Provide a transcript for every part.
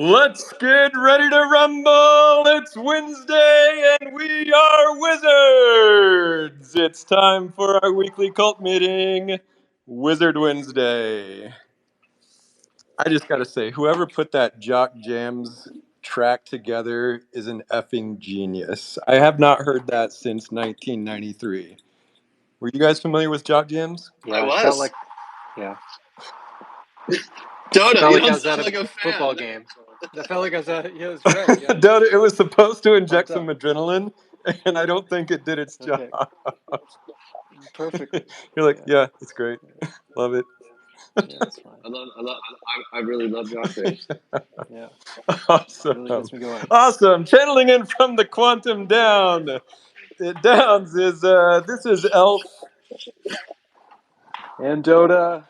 Let's get ready to rumble! It's Wednesday and we are wizards! It's time for our weekly cult meeting, Wizard Wednesday. I just gotta say, whoever put that Jock Jams track together is an effing genius. I have not heard that since 1993. Were you guys familiar with Jock Jams? Yeah, I it was. felt like, yeah. Dodo, Felt you like I don't was at sound a like a fan. football game. I felt like I was at, yeah, it was great. Yeah. It was supposed to inject Pumped some adrenaline, and I don't think it did its job. Okay. Perfectly. You're like, yeah, it's great. Love it. Yeah, that's fine. I really love Jock Jams. Yeah, Awesome. really gets me going. Awesome. Channeling in from the quantum down. Downs is this is Elf. And Dota.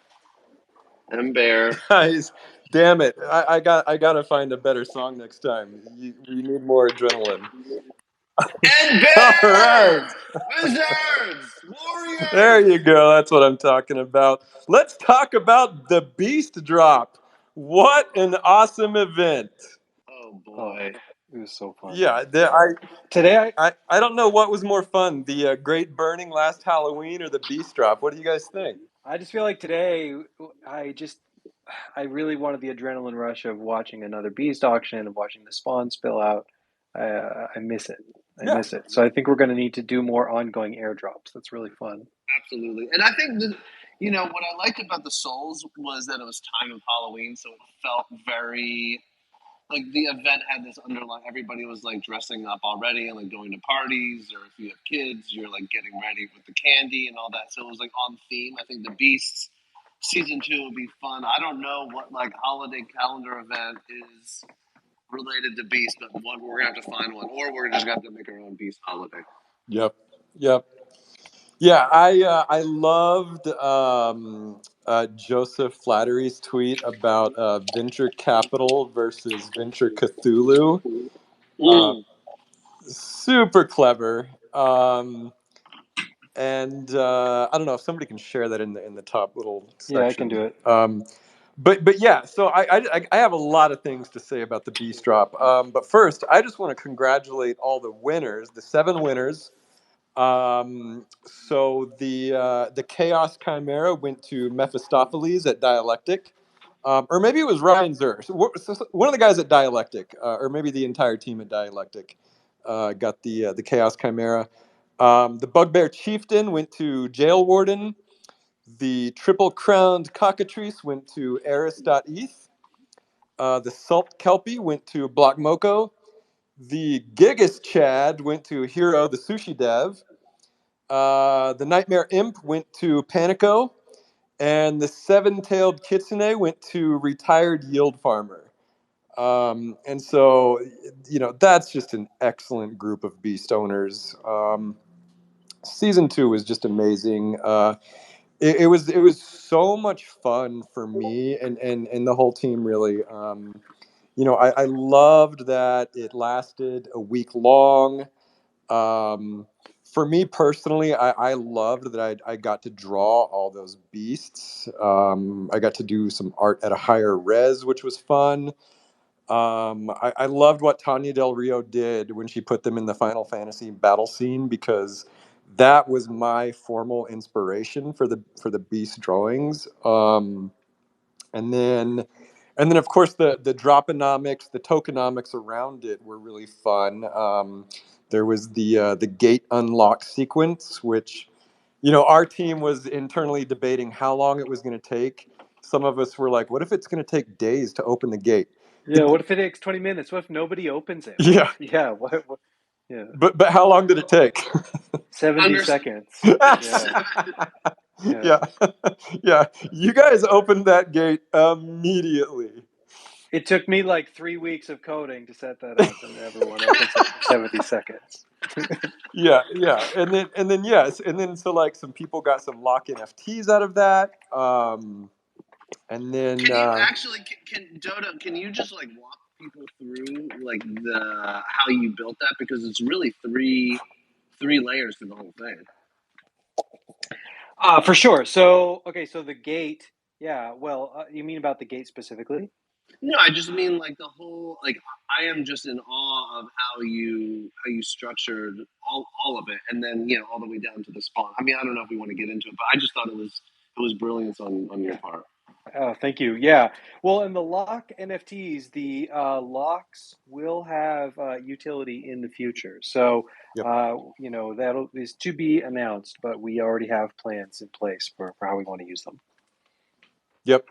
And Bear. Guys, damn it. I gotta find a better song next time. You need more adrenaline. And Bear! All right. Wizards! Warriors! There you go. That's what I'm talking about. Let's talk about the Beast Drop. What an awesome event. Oh, boy. It was so fun. Yeah, Today, I don't know what was more fun, the Great Burning last Halloween or the Beast Drop. What do you guys think? I just feel like today, I really wanted the adrenaline rush of watching another Beast auction, of watching the spawn spill out. I miss it. I miss it. So I think we're going to need to do more ongoing airdrops. That's really fun. Absolutely. And I think that, what I liked about the Souls was that it was time of Halloween, so it felt very, like, the event had this underlying, everybody was, like, dressing up already and, like, going to parties, or if you have kids, you're, like, getting ready with the candy and all that. So it was, like, on theme. I think the Beasts Season 2 will be fun. I don't know what, like, holiday calendar event is related to Beast, but we're going to have to find one, or we're just going to have to make our own Beast holiday. Yep. Yeah, I loved Joseph Flattery's tweet about venture capital versus venture Cthulhu. Super clever. And I don't know if somebody can share that in the top little section. Yeah, I can do it. But yeah, so I have a lot of things to say about the Beast Drop. But first, I just want to congratulate all the winners, the 7 winners. So the Chaos Chimera went to Mephistopheles at Dialectic, or maybe it was Ryan Zer. So one of the guys at Dialectic, or maybe the entire team at Dialectic, got the Chaos Chimera. The Bugbear Chieftain went to Jail Warden. The Triple Crowned Cockatrice went to Eris.eth. The Salt Kelpie went to Block Moko. The Gigas Chad went to Hero the Sushi Dev. The Nightmare Imp went to Panico. And the Seven-Tailed Kitsune went to Retired Yield Farmer. And so, that's just an excellent group of beast owners. Season 2 was just amazing. It was so much fun for me and the whole team, really. I loved that it lasted a week long. For me personally, I loved that I got to draw all those beasts. I got to do some art at a higher res, which was fun. I loved what Tanya Del Rio did when she put them in the Final Fantasy battle scene, because that was my formal inspiration for the beast drawings. And then of course the droponomics, the tokenomics around it were really fun. There was the gate unlock sequence, which our team was internally debating how long it was going to take. Some of us were like, what if it's going to take days to open the gate? Yeah, what if it takes 20 minutes? What if nobody opens it? Yeah. Yeah, what? Yeah. But how long did it take? 70 seconds. Yeah. Yeah. You guys opened that gate immediately. It took me like 3 weeks of coding to set that up, and everyone opens it in 70 seconds. Yeah. And then yes, and then so like some people got some lock NFTs out of that. And then can you actually Dodo, can you just like walk people through like how you built that, because it's really three layers to the whole thing. For sure. So the gate. Yeah. Well, you mean about the gate specifically? No, I just mean like the whole like I am just in awe of how you structured all of it, and then all the way down to the spawn. I mean, I don't know if we want to get into it, but I just thought it was brilliance on your part. Oh, thank you. Yeah. Well, in the lock NFTs, the locks will have utility in the future. So, Yep. that is to be announced, but we already have plans in place for how we want to use them. Yep.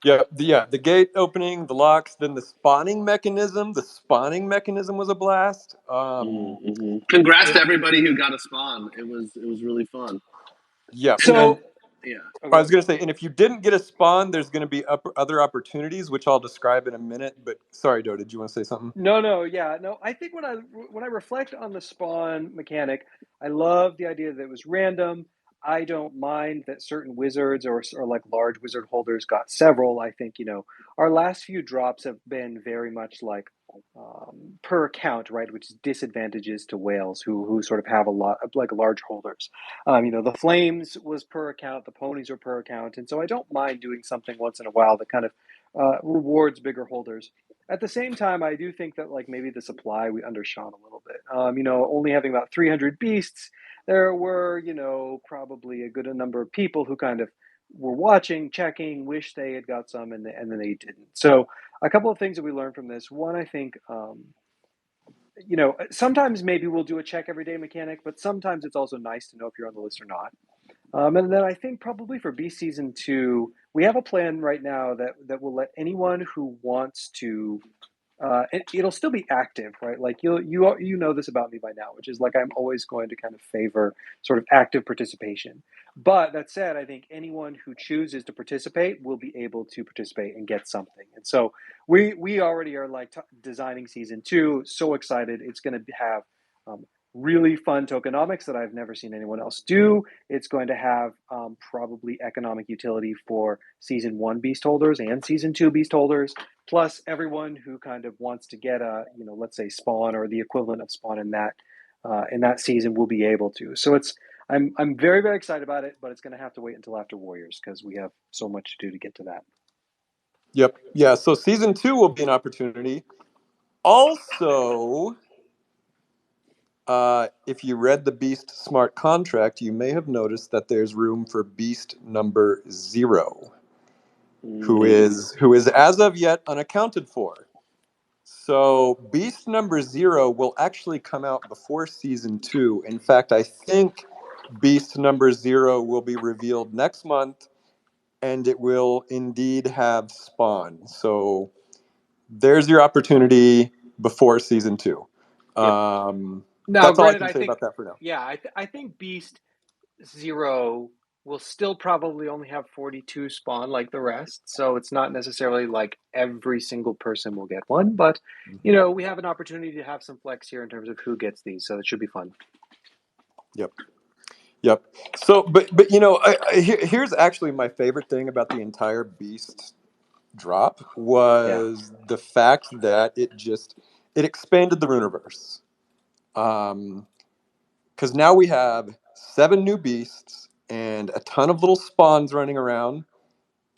The gate opening, the locks, then the spawning mechanism. The spawning mechanism was a blast. Congrats to everybody who got a spawn. It was really fun. Yeah, And then and So, yeah, I was going to say, and if you didn't get a spawn, there's going to be other opportunities, which I'll describe in a minute. But sorry, Joe, did you want to say something? no, yeah, no. I think when I reflect on the spawn mechanic, I love the idea that it was random. I don't mind that certain wizards or like large wizard holders got several. I think our last few drops have been very much like per account, right? Which is disadvantages to whales who sort of have a lot of like large holders. The flames was per account, the ponies are per account, and so I don't mind doing something once in a while that kind of rewards bigger holders. At the same time, I do think that like maybe the supply we undershot a little bit. Only having about 300 beasts, there were probably a good number of people who kind of were watching, checking, wish they had got some, and then they didn't. So a couple of things that we learned from this. One, I think. Sometimes maybe we'll do a check every day mechanic, but sometimes it's also nice to know if you're on the list or not. And then I think probably for Beast Season 2, we have a plan right now that will let anyone who wants to it'll still be active, right? Like you know this about me by now, which is like I'm always going to kind of favor sort of active participation. But that said, I think anyone who chooses to participate will be able to participate and get something. And so we already are like designing season 2. So excited! It's going to have really fun tokenomics that I've never seen anyone else do. It's going to have probably economic utility for season 1 beast holders and season 2 beast holders, plus everyone who kind of wants to get a let's say spawn or the equivalent of spawn in that season will be able to. So I'm very, very excited about it, but it's going to have to wait until after Warriors because we have so much to do to get to that. Yep. Yeah. So season 2 will be an opportunity. Also, if you read the Beast Smart contract, you may have noticed that there's room for Beast number 0, who is as of yet unaccounted for. So Beast number 0 will actually come out before season 2. In fact, I think Beast number 0 will be revealed next month, and it will indeed have spawn. So there's your opportunity before season 2. Now, That's all I granted, can I say think about that for now. I think Beast 0 will still probably only have 42 spawn like the rest, so it's not necessarily like every single person will get one, but we have an opportunity to have some flex here in terms of who gets these, so it should be fun. Yep. So, but here's actually my favorite thing about the entire Beast drop was the fact that it expanded the Runiverse. Because now we have 7 new beasts and a ton of little spawns running around,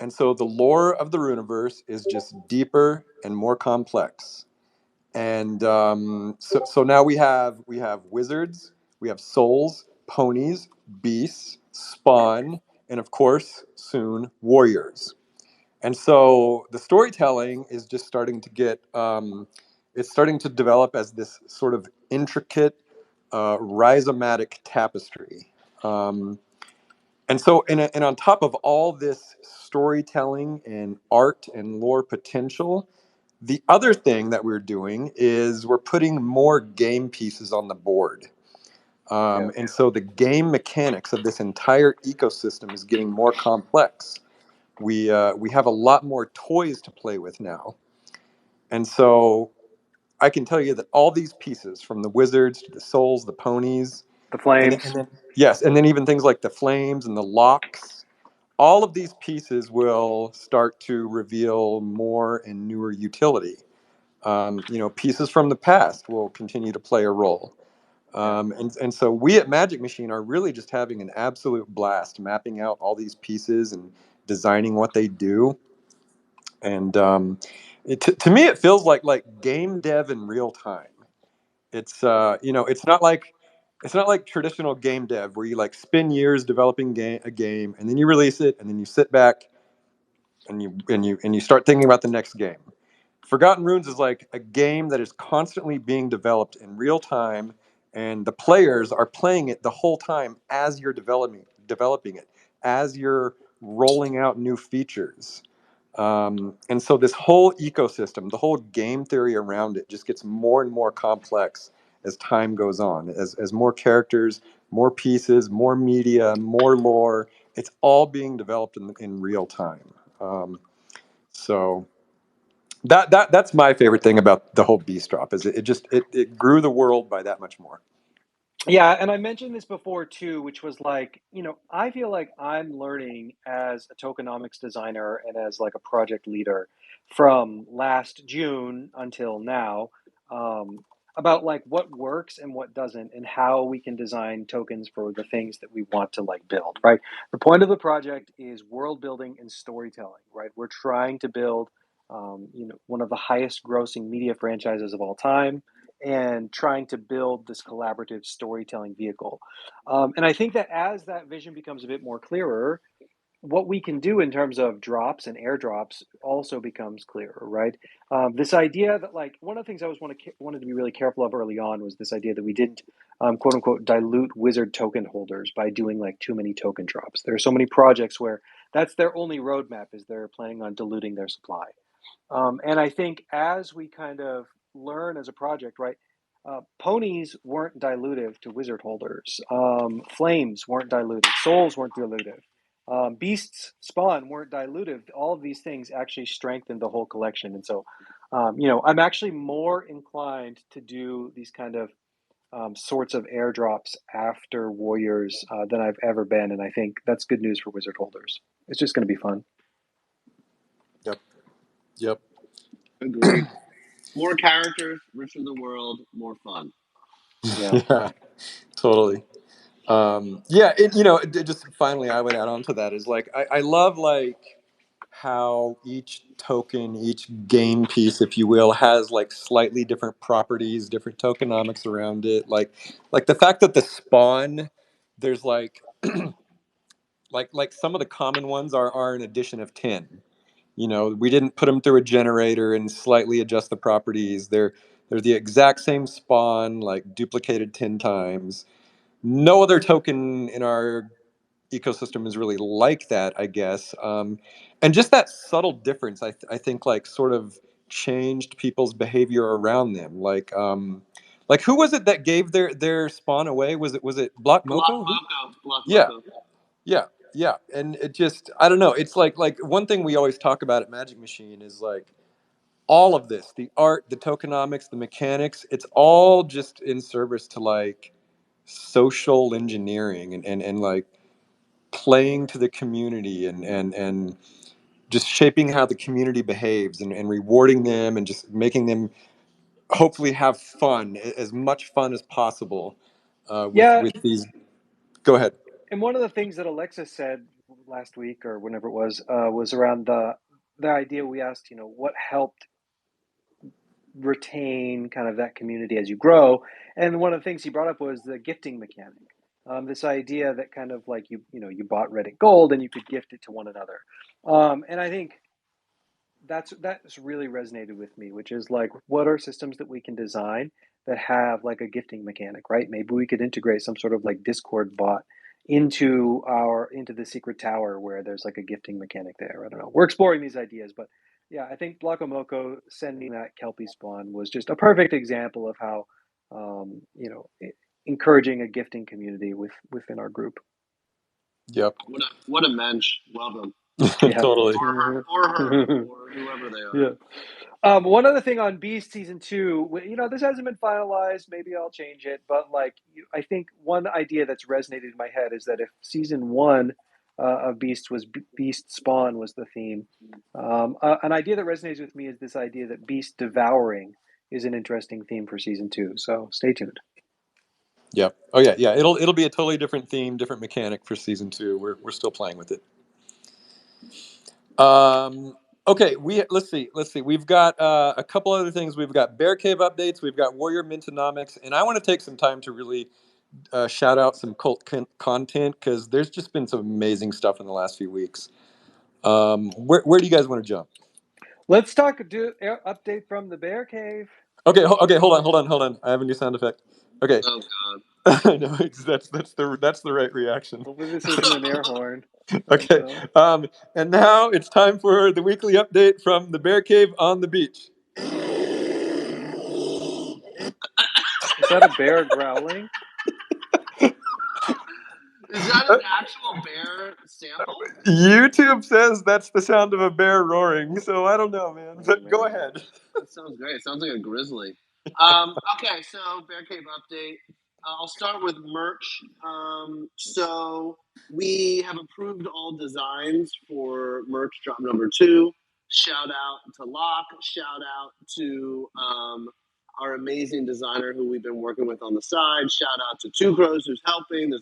and so the lore of the Runiverse is just deeper and more complex. And so now we have wizards, we have souls, ponies, beasts, spawn, and of course soon warriors. And so the storytelling is just starting to get it's starting to develop as this sort of intricate rhizomatic tapestry. And on top of all this storytelling and art and lore potential, the other thing that we're doing is we're putting more game pieces on the board. And so the game mechanics of this entire ecosystem is getting more complex. We have a lot more toys to play with now. And so I can tell you that all these pieces, from the wizards to the souls, the ponies, The flames. and then even things like the flames and the locks, all of these pieces will start to reveal more and newer utility. Pieces from the past will continue to play a role. And so we at Magic Machine are really just having an absolute blast mapping out all these pieces and designing what they do. And to me, it feels like game dev in real time. It's it's not like traditional game dev where you like spend years developing a game and then you release it and then you sit back and you start thinking about the next game. Forgotten Runes is like a game that is constantly being developed in real time, and the players are playing it the whole time as you're developing it, as you're rolling out new features. And so this whole ecosystem, the whole game theory around it, just gets more and more complex as time goes on. As more characters, more pieces, more media, more lore, it's all being developed in real time. So that's my favorite thing about the whole Beast Drop is it grew the world by that much more. Yeah, and I mentioned this before too, which was like, I feel like I'm learning as a tokenomics designer and as like a project leader from last June until now, um, about like what works and what doesn't, and how we can design tokens for the things that we want to like build, right? The point of the project is world building and storytelling, right? We're trying to build, one of the highest grossing media franchises of all time and trying to build this collaborative storytelling vehicle. And I think that as that vision becomes a bit more clearer, what we can do in terms of drops and airdrops also becomes clearer, right? This idea that like one of the things I wanted to be really careful of early on was this idea that we didn't quote unquote dilute wizard token holders by doing like too many token drops. There are so many projects where that's their only roadmap is they're planning on diluting their supply. And I think as we kind of learn as a project, right? Ponies weren't dilutive to wizard holders. Flames weren't dilutive. Souls weren't dilutive. Beasts spawn weren't dilutive. All of these things actually strengthened the whole collection. And so, I'm actually more inclined to do these kind of sorts of airdrops after Warriors than I've ever been. And I think that's good news for wizard holders. It's just going to be fun. Yep. Yep. Agreed. More characters, richer the world, more fun. Yeah. Yeah. Totally. Just finally, I would add on to that is like I love like how each token, each game piece, if you will, has like slightly different properties, different tokenomics around it. Like the fact that the spawn, there's like some of the common ones are an addition of 10. We didn't put them through a generator and slightly adjust the properties. They're the exact same spawn, like duplicated 10 times. No other token in our ecosystem is really like that, I guess. And just that subtle difference, I think, like sort of changed people's behavior around them. Like who was it that gave their spawn away? Was it Block Block Moco? Moco. Block Yeah, Moco. yeah, yeah. And it just, I don't know. It's like one thing we always talk about at Magic Machine is like all of this, the art, the tokenomics, the mechanics. It's all just in service to like social engineering and like playing to the community and just shaping how the community behaves and rewarding them and just making them hopefully have fun, as much fun as possible Yeah. with these. Go ahead. And one of the things that Alexa said last week or whenever it was around the idea we asked, what helped retain kind of that community as you grow. And one of the things he brought up was the gifting mechanic. This idea that kind of like you bought Reddit Gold and you could gift it to one another. And I think that's really resonated with me, which is like, what are systems that we can design that have like a gifting mechanic, right? Maybe we could integrate some sort of like Discord bot into the secret tower where there's like a gifting mechanic there. I don't know. We're exploring these ideas, but yeah, I think Blockomoko sending that Kelpie spawn was just a perfect example of how encouraging a gifting community within our group. Yep. What a mensch. Welcome. Yeah. Totally. Or her, or whoever they are. Yeah. One other thing on Beast season 2, this hasn't been finalized. Maybe I'll change it, but like, I think one idea that's resonated in my head is that if season 1 of Beast was Beast Spawn was the theme, an idea that resonates with me is this idea that Beast devouring is an interesting theme for season 2. So stay tuned. Yep. Oh yeah, yeah. It'll be a totally different theme, different mechanic for season 2. We're still playing with it. Okay, let's see. We've got a couple other things. We've got Bearcave updates. We've got Warrior Mintonomics, and I want to take some time to really shout out some cult content because there's just been some amazing stuff in the last few weeks. Where do you guys want to jump? Let's update from the Bearcave. Okay, hold on. I have a new sound effect. Okay. Oh God. I know that's the right reaction. Hopefully this isn't an air horn. Okay. So. And now it's time for the weekly update from the Bearcave on the beach. Is that a bear growling? Is that an actual bear sample? YouTube says that's the sound of a bear roaring, so I don't know, man. But go ahead. That sounds great. It sounds like a grizzly. Okay, so Bearcave update. I'll start with merch. So we have approved all designs for merch drop number 2. Shout out to Locke. Shout out to our amazing designer who we've been working with on the side. Shout out to Two Crows who's helping. There's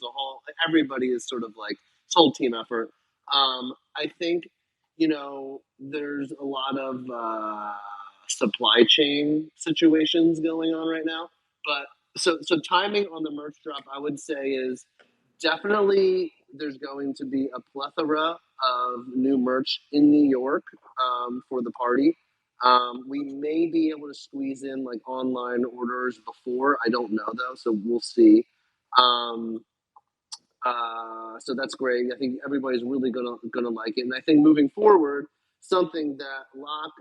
everybody is sort of like it's a whole team effort. I think there's a lot of supply chain situations going on right now. But so timing on the merch drop, I would say, is definitely there's going to be a plethora of new merch in New York for the party. We may be able to squeeze in like online orders before. I don't know though, so we'll see. So that's great. I think everybody's really gonna like it, and I think moving forward, something that Locke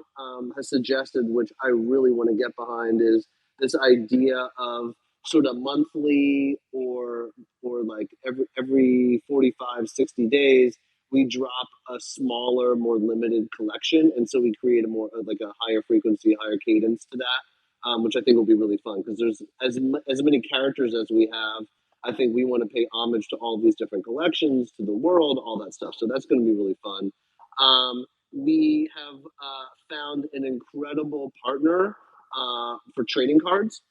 has suggested, which I really want to get behind, is this idea of sort of monthly or like every 45, 60 days we drop a smaller, more limited collection, and so we create a more like a higher frequency, higher cadence to that, which I think will be really fun because there's as many characters as we have. I think we want to pay homage to all these different collections, to the world, all that stuff. So that's going to be really fun. We have found an incredible partner for trading cards.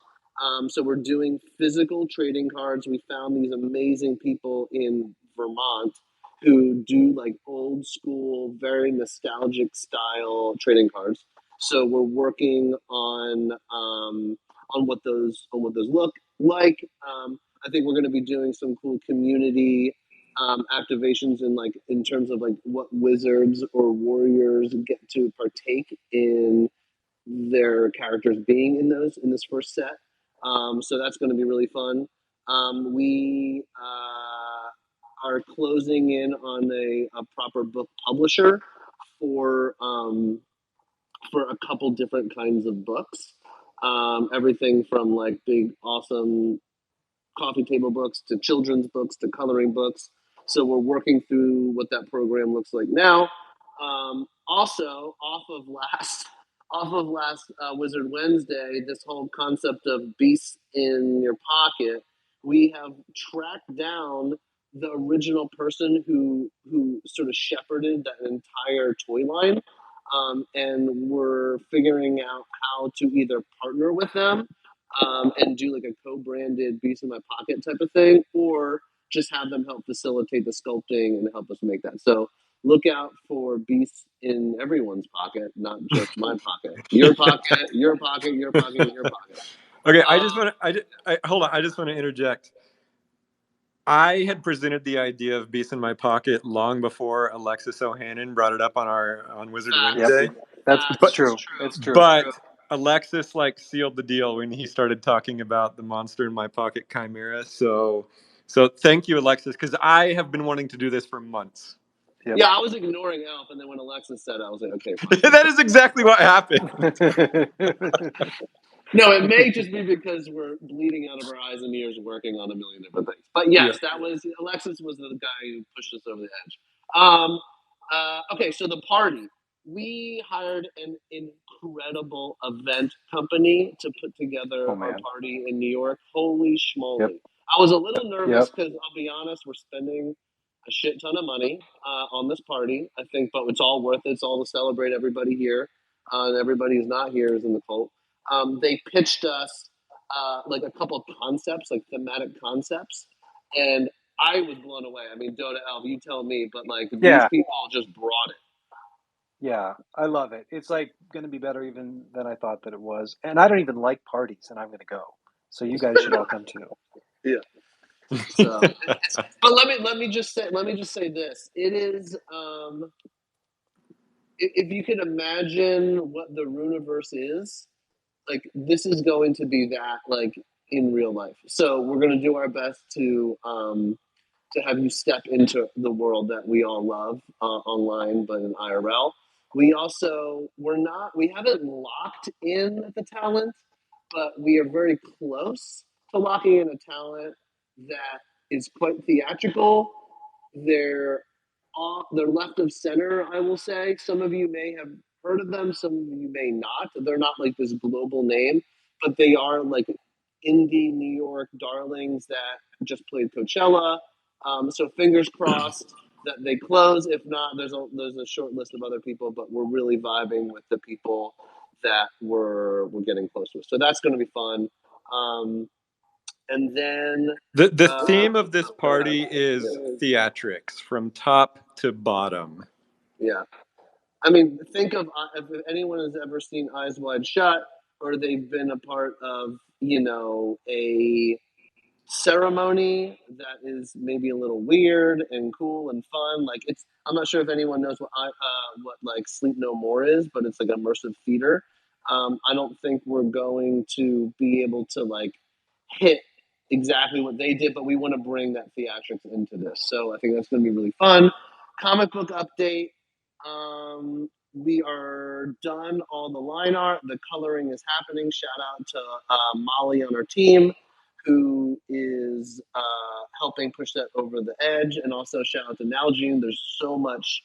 So we're doing physical trading cards. We found these amazing people in Vermont who do like old school, very nostalgic style trading cards. So we're working on what those look like. I think we're going to be doing some cool community activations in terms of like what wizards or warriors get to partake in their characters being in this first set. So that's going to be really fun. We are closing in on a proper book publisher for a couple different kinds of books. Everything from like big awesome coffee table books to children's books to coloring books. So we're working through what that program looks like now. Also, off of last Wizard Wednesday, this whole concept of beasts in your pocket, we have tracked down the original person who sort of shepherded that entire toy line, and we're figuring out how to either partner with them and do like a co-branded Beast in My Pocket type of thing, or just have them help facilitate the sculpting and help us make that. So look out for beasts in everyone's pocket, not just my pocket. Your pocket, your pocket, your pocket, your pocket. Okay, hold on. I just want to interject. I had presented the idea of Beast in My Pocket long before Alexis O'Hannon brought it up on Wizard Wednesday. That's true. It's true. But Alexis like sealed the deal when he started talking about the monster in my pocket chimera. So thank you, Alexis, because I have been wanting to do this for months. Yep. Yeah, I was ignoring Elf, and then when Alexis said it, I was like, okay, fine. That is exactly what happened. No, it may just be because we're bleeding out of our eyes and ears working on a million different things. But yes, that was Alexis was the guy who pushed us over the edge. Okay, so the party. We hired an incredible event company to put together our party in New York. Holy schmoly. Yep. I was a little nervous because I'll be honest, we're spending a shit ton of money on this party, I think, but it's all worth it. It's all to celebrate everybody here. And everybody who's not here is in the cult. They pitched us like a couple of concepts, like thematic concepts, and I was blown away. I mean, Dota Elf, you tell me, but like these people just brought it. Yeah, I love it. It's like going to be better even than I thought that it was. And I don't even like parties, and I'm going to go. So you guys should all come too. Yeah. So, but let me just say this. It is if you can imagine what the Runiverse is, like this is going to be that like in real life. So we're going to do our best to have you step into the world that we all love online, but in IRL. We haven't locked in the talent, but we are very close to locking in a talent that is quite theatrical. They're left of center, I will say. Some of you may have heard of them, some of you may not. They're not like this global name, but they are like indie New York darlings that just played Coachella. So fingers crossed that they close. If not, there's a short list of other people, but we're really vibing with the people that we're getting close with. So that's going to be fun. And then the theme of this party is theatrics from top to bottom. Yeah. I mean, think of if anyone has ever seen Eyes Wide Shut, or they've been a part of, a ceremony that is maybe a little weird and cool and fun. Like I'm not sure if anyone knows what like Sleep No More is, but it's like immersive theater. I don't think we're going to be able to like hit exactly what they did, but we want to bring that theatrics into this. So I think that's going to be really fun. Comic book update. We are done all the line art. The coloring is happening. Shout out to Molly on our team, who is helping push that over the edge. And also shout out to Nalgene. There's so much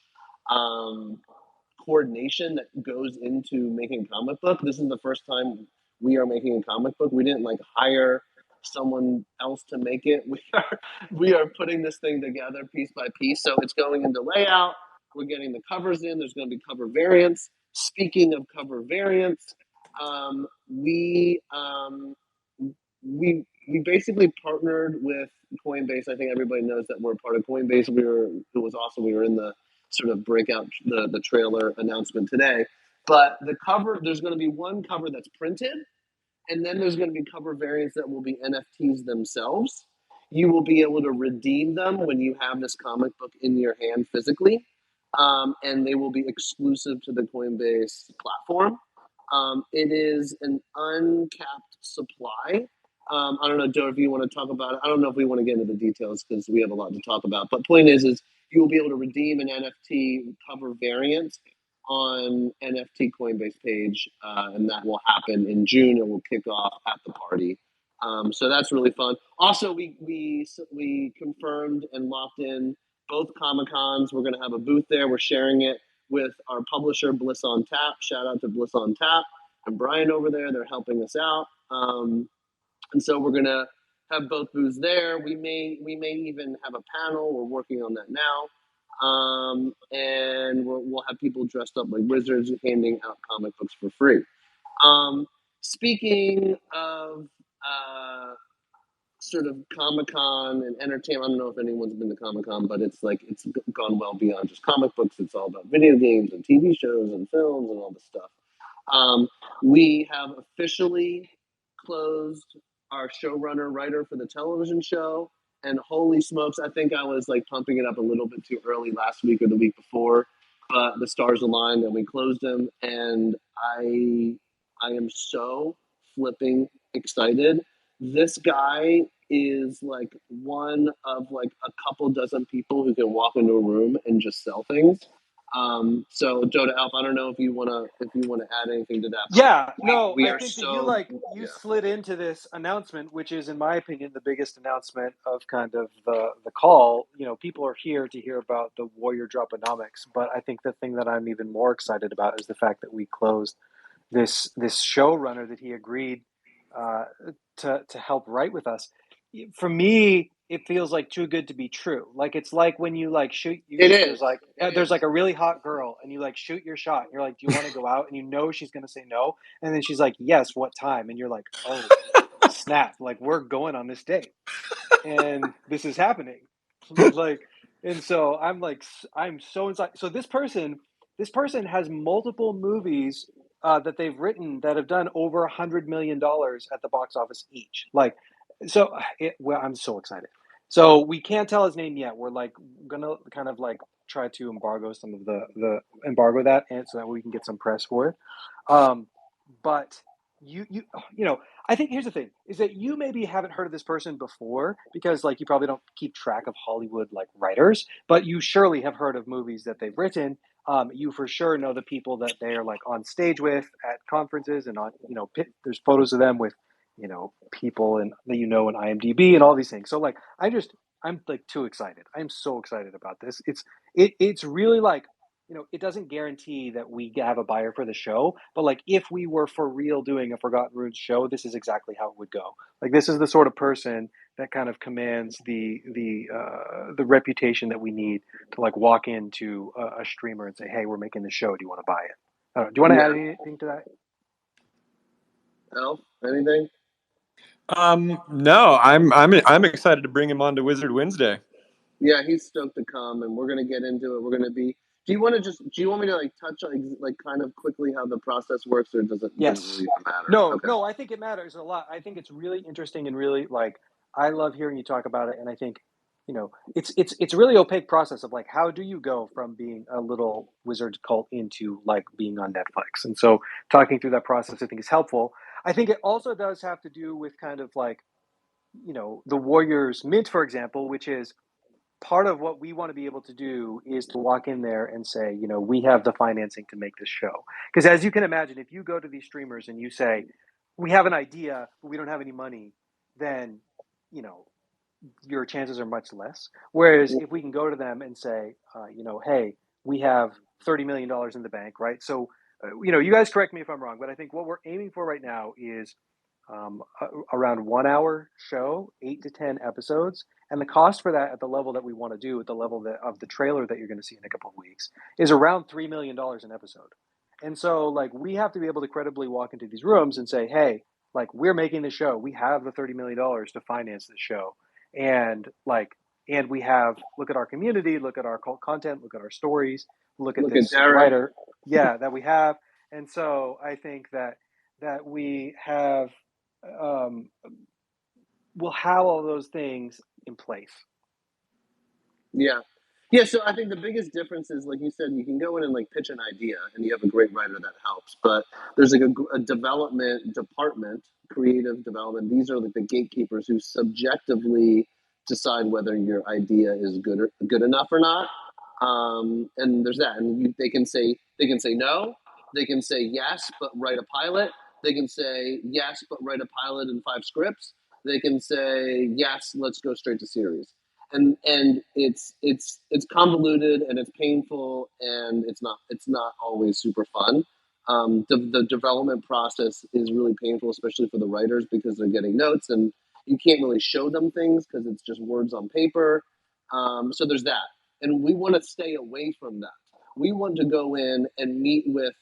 coordination that goes into making a comic book. This is the first time we are making a comic book. We didn't like hire someone else to make it. We are putting this thing together piece by piece. So it's going into layout. We're getting the covers in. There's going to be cover variants. Speaking of cover variants, we basically partnered with Coinbase. I think everybody knows that we're part of Coinbase. It was awesome. We were in the sort of breakout, the trailer announcement today. But the cover, there's going to be one cover that's printed, and then there's going to be cover variants that will be NFTs themselves. You will be able to redeem them when you have this comic book in your hand physically, and they will be exclusive to the Coinbase platform. It is an uncapped supply. I don't know, Joe, if you want to talk about it. I don't know if we want to get into the details because we have a lot to talk about. But point is you will be able to redeem an NFT cover variant on NFT Coinbase page, and that will happen in June. It will kick off at the party. So that's really fun. Also, we confirmed and locked in both Comic Cons. We're going to have a booth there. We're sharing it with our publisher, Bliss on Tap. Shout out to Bliss on Tap and Brian over there. They're helping us out. And so we're going to have both booths there. We may even have a panel. We're working on that now. And we'll have people dressed up like wizards handing out comic books for free. Speaking of sort of Comic-Con and entertainment, I don't know if anyone's been to Comic-Con, but it's gone well beyond just comic books. It's all about video games and TV shows and films and all this stuff. We have officially closed our showrunner writer for the television show. And holy smokes, I think I was like pumping it up a little bit too early last week or the week before, but the stars aligned and we closed him. And I am so flipping excited. This guy is like one of like a couple dozen people who can walk into a room and just sell things. So Joe to Alf, I don't know if you wanna add anything to that. Yeah, no, we I are think so, that you slid into this announcement, which is, in my opinion, the biggest announcement of kind of the call. People are here to hear about the Warrior Droponomics, but I think the thing that I'm even more excited about is the fact that we closed this showrunner that he agreed to help write with us. For me, it feels like too good to be true. Like it's like when you like shoot, there's like a really hot girl, and you like shoot your shot. And you're like, do you want to go out? And you know she's gonna say no, and then she's like, yes. What time? And you're like, oh, snap! Like we're going on this date, and this is happening. Like, and so I'm so inside. So this person this person has multiple movies that they've written that have done over $100 million at the box office each. Like, so well, I'm so excited. So we can't tell his name yet. We're like gonna kind of like try to embargo some of the embargo that, and so that we can get some press for it. But you know, I think here's the thing is that you maybe haven't heard of this person before because like you probably don't keep track of Hollywood like writers, but you surely have heard of movies that they've written. You for sure know the people that they're like on stage with at conferences and on, you know, there's photos of them with, you know, people and that you know in IMDb and all these things. So like I'm like too excited. I'm so excited about this. It's really like, you know, it doesn't guarantee that we have a buyer for the show, but like if we were for real doing a Forgotten Runes show, this is exactly how it would go. Like this is the sort of person that kind of commands the reputation that we need to like walk into a streamer and say, "Hey, we're making the show. Do you want to buy it?" I don't know. Do you want to add anything to that? Elf, anything? No, I'm excited to bring him on to Wizard Wednesday. Yeah, he's stoked to come, and we're gonna get into it. We're gonna be. Do you want me to like touch on like kind of quickly how the process works, or does it Yes. doesn't really matter? No, Okay. no, I think it matters a lot. I think it's really interesting and really like I love hearing you talk about it. And I think, you know, it's a really opaque process of like how do you go from being a little wizard cult into like being on Netflix? And so talking through that process I think is helpful. I think it also does have to do with kind of like, you know, the Warriors Mint, for example, which is part of what we want to be able to do is to walk in there and say, you know, we have the financing to make this show. Because as you can imagine, if you go to these streamers and you say, we have an idea, but we don't have any money, then, you know, your chances are much less. Whereas if we can go to them and say, you know, hey, we have $30 million in the bank, right? So, you know, you guys correct me if I'm wrong, but I think what we're aiming for right now is around 1 hour show, 8 to 10 episodes. And the cost for that at the level that we want to do, at the level of the trailer that you're going to see in a couple of weeks, is around $3 million an episode. And so, like, we have to be able to credibly walk into these rooms and say, hey, like, we're making the show. We have the $30 million to finance this show. And, like, and we have, look at our community, look at our content, look at our stories, look at this writer, that we have. And so I think that we have we'll have all those things in place. Yeah. Yeah, so I think the biggest difference is, like you said, you can go in and like pitch an idea, and you have a great writer that helps. But there's like a development department, creative development. These are like the gatekeepers who subjectively decide whether your idea is good enough or not. And there's that, and they can say no, they can say yes, but write a pilot. They can say yes, but write a pilot and 5 scripts. They can say yes, let's go straight to series. And it's convoluted and it's painful and it's not always super fun. The development process is really painful, especially for the writers because they're getting notes and you can't really show them things because it's just words on paper. So there's that, and we want to stay away from that. We want to go in and meet with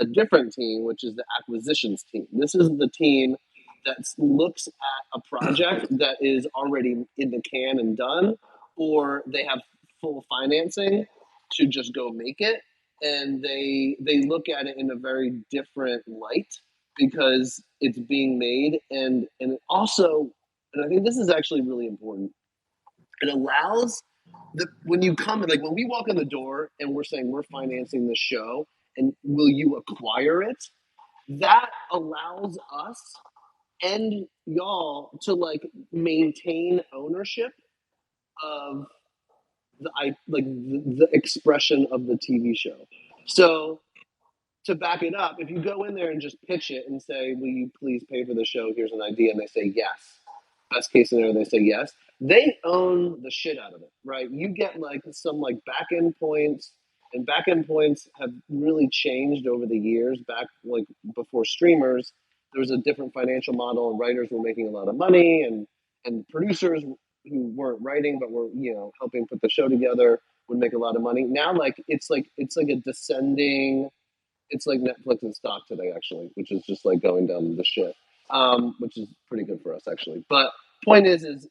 a different team, which is the acquisitions team. This is the team that looks at a project that is already in the can and done, or they have full financing to just go make it, and they look at it in a very different light because it's being made, and also, and I think this is actually really important. It allows when you come, like when we walk in the door and we're saying we're financing the show and will you acquire it, that allows us and y'all to like maintain ownership of the expression of the TV show. So to back it up, if you go in there and just pitch it and say, "Will you please pay for the show? Here's an idea," and they say yes. Best case scenario, they say yes. They own the shit out of it, right? You get like some like back end points, and back end points have really changed over the years. Back like before streamers, there was a different financial model, and writers were making a lot of money, and producers who weren't writing but were helping put the show together would make a lot of money. Now it's like a descending, it's like Netflix and stock today, actually, which is just like going down the shit, which is pretty good for us, actually. But point is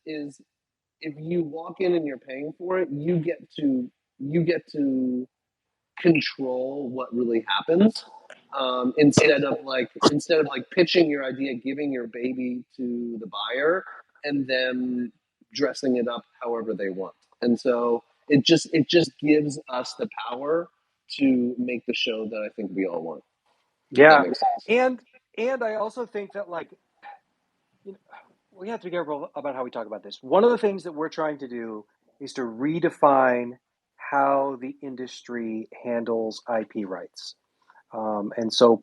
if you walk in and you're paying for it, you get to control what really happens. Instead of pitching your idea, giving your baby to the buyer, and them dressing it up however they want. And so it just gives us the power to make the show that I think we all want. Yeah, that makes sense. and I also think that we have to be careful about how we talk about this. One of the things that we're trying to do is to redefine how the industry handles IP rights. And so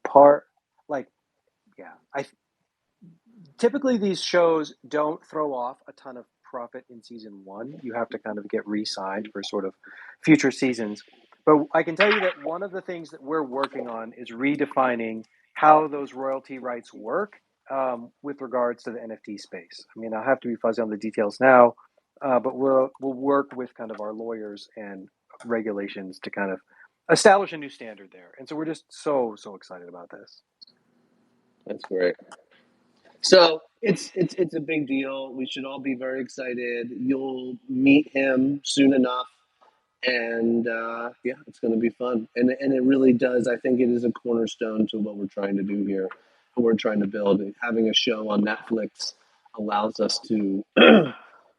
typically these shows don't throw off a ton of profit in season one. You have to kind of get re-signed for sort of future seasons. But I can tell you that one of the things that we're working on is redefining how those royalty rights work with regards to the NFT space. I mean, I'll have to be fuzzy on the details now, but we'll work with kind of our lawyers and regulations to kind of establish a new standard there. And so we're just so excited about this. That's great. So it's a big deal. We should all be very excited. You'll meet him soon enough, and it's going to be fun. And it really does. I think it is a cornerstone to what we're trying to do here, what we're trying to build. Having a show on Netflix allows us to,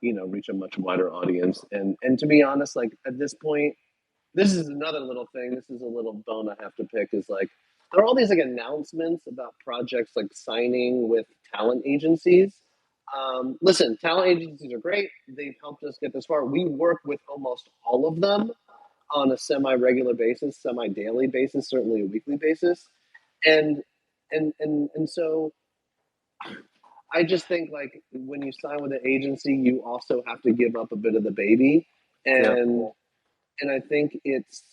reach a much wider audience. And to be honest, like at this point, this is another little thing. This is a little bone I have to pick. Is like there are all these like announcements about projects like signing with talent agencies. Listen, talent agencies are great. They've helped us get this far. We work with almost all of them on a semi-regular basis, semi-daily basis, certainly a weekly basis, and so I just think like when you sign with an agency, you also have to give up a bit of the baby, and I think it's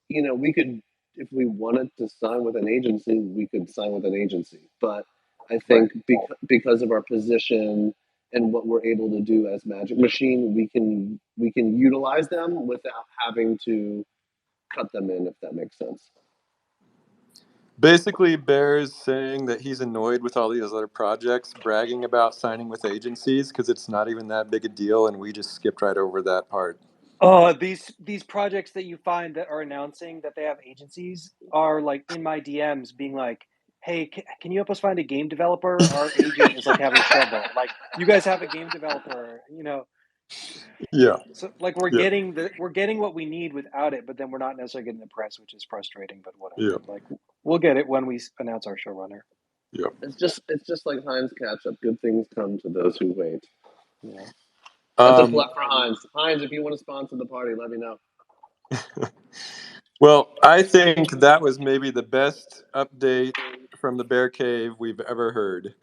we could, if we wanted to sign with an agency, we could sign with an agency, but I think because of our position and what we're able to do as Magic Machine, we can utilize them without having to cut them in, if that makes sense. Basically, Bear's saying that he's annoyed with all these other projects, bragging about signing with agencies because it's not even that big a deal, and we just skipped right over that part. Oh, these projects that you find that are announcing that they have agencies are like in my DMs being like, hey, can you help us find a game developer? Our agent is like having trouble. Like, you guys have a game developer, Yeah. So like we're getting what we need without it, but then we're not necessarily getting the press, which is frustrating, but whatever. Yeah. Like we'll get it when we announce our showrunner. Yeah. It's just like Heinz ketchup. Good things come to those who wait. Yeah. That's a plug for Heinz. Heinz, if you want to sponsor the party, let me know. Well, I think that was maybe the best update from the Bearcave we've ever heard.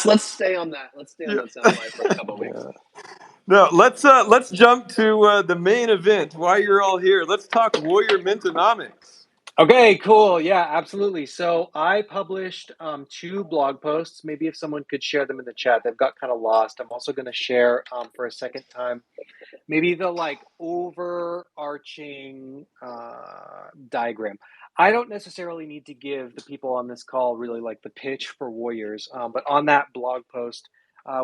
Let's stay on that. Let's stay on that soundbite for a couple of weeks. No, let's jump to the main event. Why you're all here? Let's talk Warrior Mintonomics. Okay, cool. Yeah, absolutely. So I published 2 blog posts. Maybe if someone could share them in the chat, they've got kind of lost. I'm also going to share for a second time, maybe the like overarching diagram. I don't necessarily need to give the people on this call really like the pitch for Warriors, but on that blog post,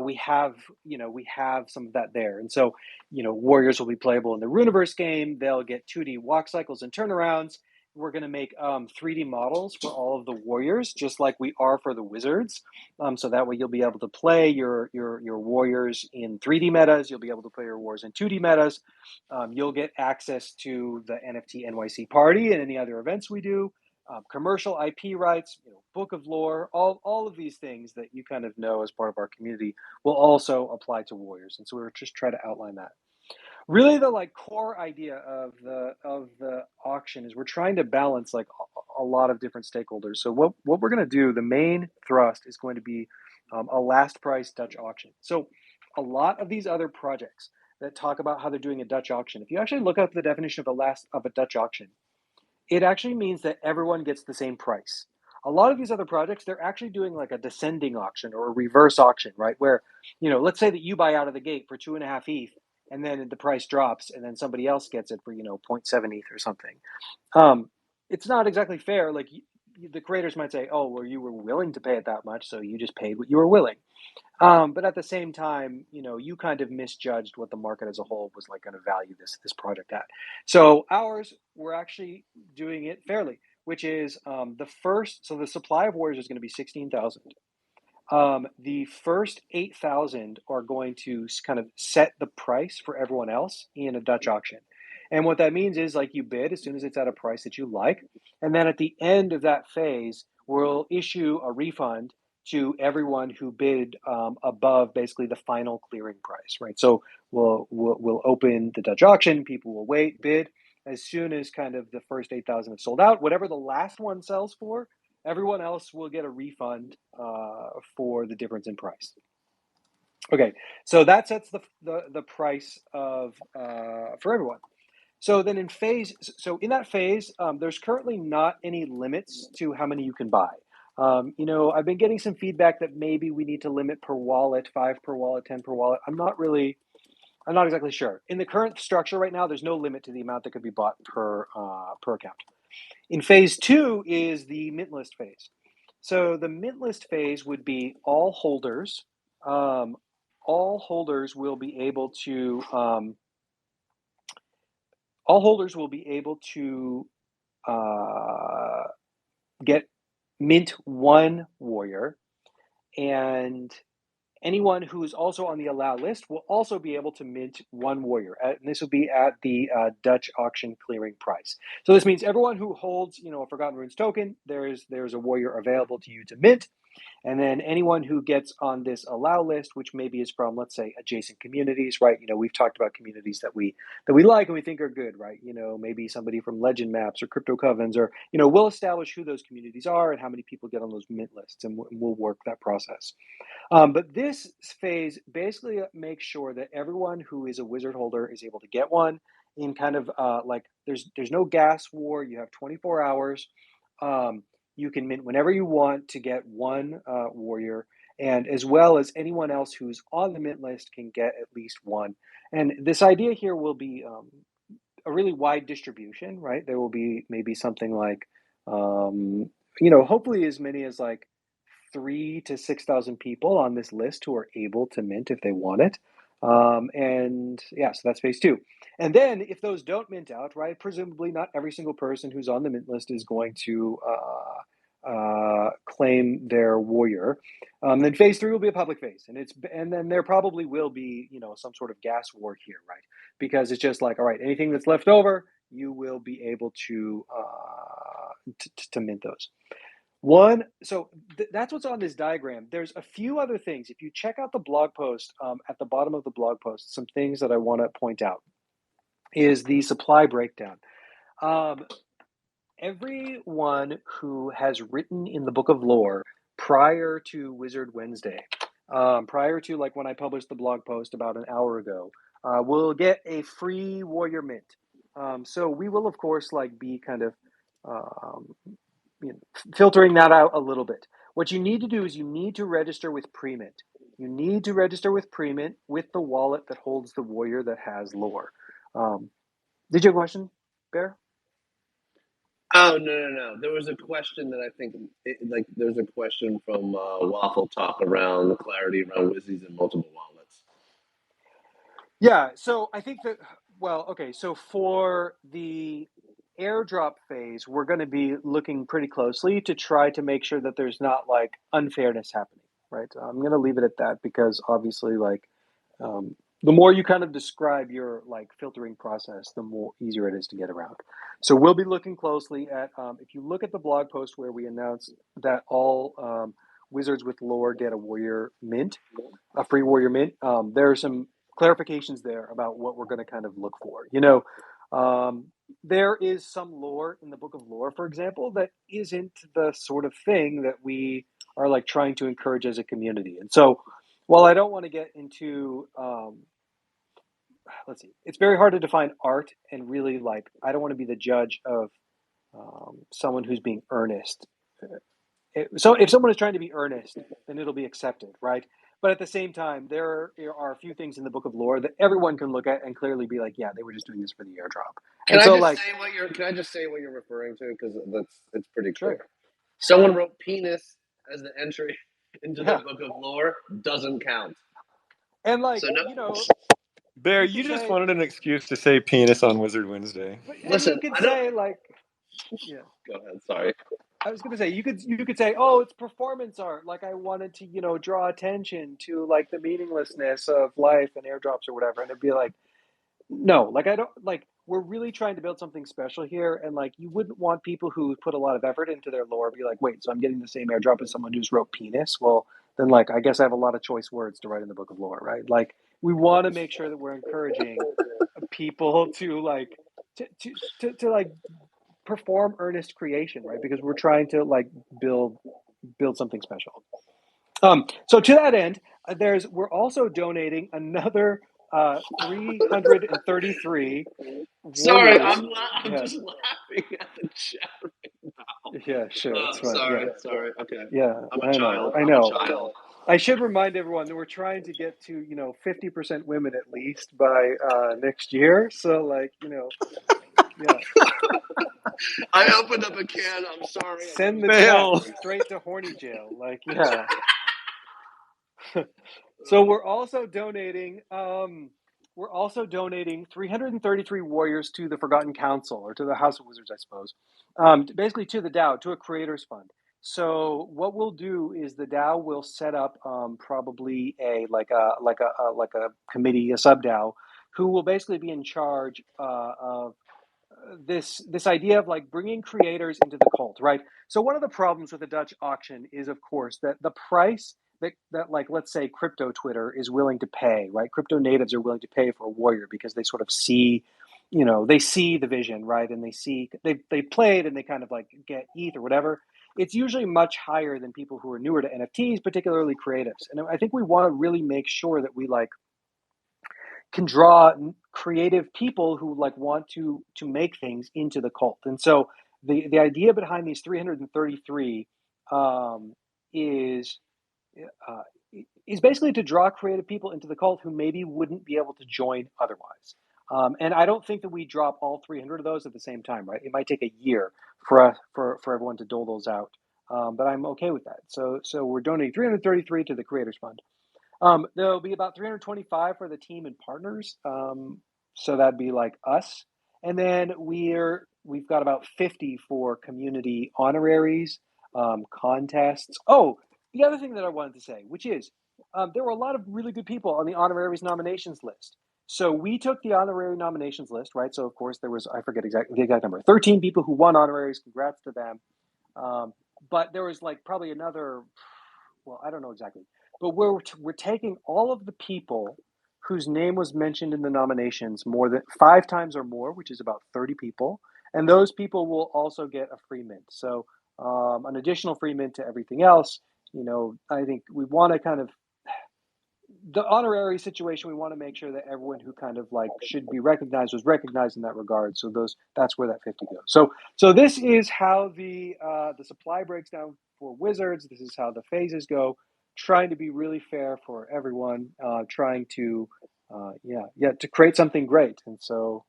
we have some of that there. And so, Warriors will be playable in the Runeverse game. They'll get 2D walk cycles and turnarounds. We're going to make 3D models for all of the Warriors, just like we are for the Wizards. So that way you'll be able to play your Warriors in 3D metas. You'll be able to play your Warriors in 2D metas. You'll get access to the NFT NYC party and any other events we do. Commercial IP rights, book of lore, all of these things that you kind of know as part of our community will also apply to Warriors. And so we're just trying to outline that. Really, the like core idea of the auction is we're trying to balance like a lot of different stakeholders. So what we're going to do, the main thrust is going to be a last price Dutch auction. So a lot of these other projects that talk about how they're doing a Dutch auction, if you actually look up the definition of a Dutch auction, it actually means that everyone gets the same price. A lot of these other projects, they're actually doing like a descending auction or a reverse auction, right? Where, let's say that you buy out of the gate for 2.5 ETH, and then the price drops, and then somebody else gets it for 0.7 ETH or something. It's not exactly fair. Like the creators might say, "Oh, well, you were willing to pay it that much, so you just paid what you were willing." But at the same time, you kind of misjudged what the market as a whole was like going to value this project at. So ours, we're actually doing it fairly, which is so the supply of Warriors is going to be 16,000. The first 8,000 are going to kind of set the price for everyone else in a Dutch auction. And what that means is like you bid as soon as it's at a price that you like. And then at the end of that phase, we'll issue a refund to everyone who bid above basically the final clearing price, right? So we'll open the Dutch auction, people will wait, bid. As soon as kind of the first 8,000 have sold out, whatever the last one sells for, everyone else will get a refund for the difference in price. Okay, so that sets the price of for everyone. So then in that phase, there's currently not any limits to how many you can buy. I've been getting some feedback that maybe we need to limit per wallet, 5 per wallet, 10 per wallet. I'm not exactly sure. In the current structure right now, there's no limit to the amount that could be bought per account. In phase 2 is the mint list phase. So the mint list phase would be all holders. All holders will be able to get mint 1 warrior, and anyone who's also on the allow list will also be able to mint 1 warrior. And this will be at the Dutch auction clearing price. So this means everyone who holds, a Forgotten Runes token, there's a warrior available to you to mint. And then anyone who gets on this allow list, which maybe is from, let's say, adjacent communities, right? We've talked about communities that we like and we think are good, right? Maybe somebody from Legend Maps or Crypto Covens, or we'll establish who those communities are and how many people get on those mint lists, and we'll work that process. But this phase basically makes sure that everyone who is a wizard holder is able to get one in kind of there's no gas war. You have 24 hours. You can mint whenever you want to get 1 warrior, and as well as anyone else who's on the mint list can get at least 1. And this idea here will be a really wide distribution, right? There will be maybe something like, hopefully as many as like 3,000 to 6,000 people on this list who are able to mint if they want it. And yeah, so that's phase 2. And then if those don't mint out, right, presumably not every single person who's on the mint list is going to claim their warrior. Then phase 3 will be a public phase, and then there probably will be some sort of gas war here, right? Because it's just like, all right, anything that's left over, you will be able to mint those. That's what's on this diagram. There's a few other things. If you check out the blog post, at the bottom of the blog post, some things that I want to point out is the supply breakdown. Everyone who has written in the Book of Lore prior to Wizard Wednesday, prior to like when I published the blog post about an hour ago, will get a free warrior mint. So we will, of course, be kind of filtering that out a little bit. What you need to do is you need to register with Premint. You need to register with Premint with the wallet that holds the warrior that has lore. Did you have a question, Bear? Oh, no. There was a question that I think, there's a question from Waffle Talk around the clarity around Wizzies and multiple wallets. Yeah, so I think that, so for the airdrop phase, we're going to be looking pretty closely to try to make sure that there's not unfairness happening, right? I'm going to leave it at that because obviously the more you kind of describe your filtering process, the more easier it is to get around. So we'll be looking closely at, if you look at the blog post where we announced that all wizards with lore get a warrior mint, a free warrior mint, there are some clarifications there about what we're going to kind of look for. There is some lore in the Book of Lore, for example, that isn't the sort of thing that we are trying to encourage as a community. And so while I don't want to get into, let's see, it's very hard to define art and really I don't want to be the judge of someone who's being earnest. So if someone is trying to be earnest, then it'll be accepted, right? But at the same time, there are a few things in the Book of Lore that everyone can look at and clearly be like, yeah, they were just doing this for the airdrop. Can I just say what you're referring to? Because it's pretty clear. Sure. Someone wrote penis as the entry. into their book of lore doesn't count. And like, So no, you know, Bear, you you could just say, wanted an excuse to say penis on Wizard Wednesday. and listen, you could I don't. say like, yeah. Go ahead. Sorry. I was gonna say you could say, oh, it's performance art. Like I wanted to, draw attention to like the meaninglessness of life and airdrops or whatever. And it'd be like, no, like I don't like we're really trying to build something special here. And like you wouldn't want people who put a lot of effort into their lore be like, wait, so I'm getting the same airdrop as someone who's wrote penis? Well, then like I guess I have a lot of choice words to write in the book of lore, right? Like we want to make sure that we're encouraging people to like to like perform earnest creation, right? Because we're trying to like build something special. So to that end, we're also donating another 333 Sorry, Warriors. I'm just laughing at the chat right now. Yeah, sure, it's fine. Sorry. Okay. Yeah, I'm a I child. know. I'm a child. I should remind everyone that we're trying to get to 50% women at least by next year. So like yeah. I opened up a can. I'm sorry. Send the Fail. chat straight to horny jail. Like yeah. So we're also donating 333 warriors to the Forgotten Council, or to the House of Wizards, I suppose. Basically to the DAO, to a creators fund. So what we'll do is the DAO will set up probably a committee, a sub DAO, who will basically be in charge of this idea of like bringing creators into the cult, right? So one of the problems with the Dutch auction is, of course, that the price that like let's say crypto Twitter is willing to pay, right? Crypto natives are willing to pay for a warrior because they sort of see, they see the vision, right? And they played and they kind of like get ETH or whatever. It's usually much higher than people who are newer to NFTs, particularly creatives. And I think we want to really make sure that we like can draw creative people who like want to make things into the cult. And so the idea behind these 333 is uh, is basically to draw creative people into the cult who maybe wouldn't be able to join otherwise. And I don't think that we drop all 300 of those at the same time, right? It might take a year for everyone to dole those out, but I'm okay with that. So we're donating 333 to the Creators Fund. There'll be about 325 for the team and partners. So that'd be like us. And then we've got about 50 for community honoraries, contests. Oh, the other thing that I wanted to say, which is there were a lot of really good people on the honoraries nominations list. So we took the honorary nominations list, right? So of course there was, I forget the exact number, 13 people who won honoraries. Congrats to them. But there was like probably another, well, I don't know exactly. But we're taking all of the people whose name was mentioned in the nominations more than 5 times or more, which is about 30 people, and those people will also get a free mint. So an additional free mint to everything else. I think we want to kind of the honorary situation. We want to make sure that everyone who kind of like should be recognized was recognized in that regard. So that's where that 50 goes. So this is how the supply breaks down for Wizards. This is how the phases go. Trying to be really fair for everyone, trying to, to create something great. And so,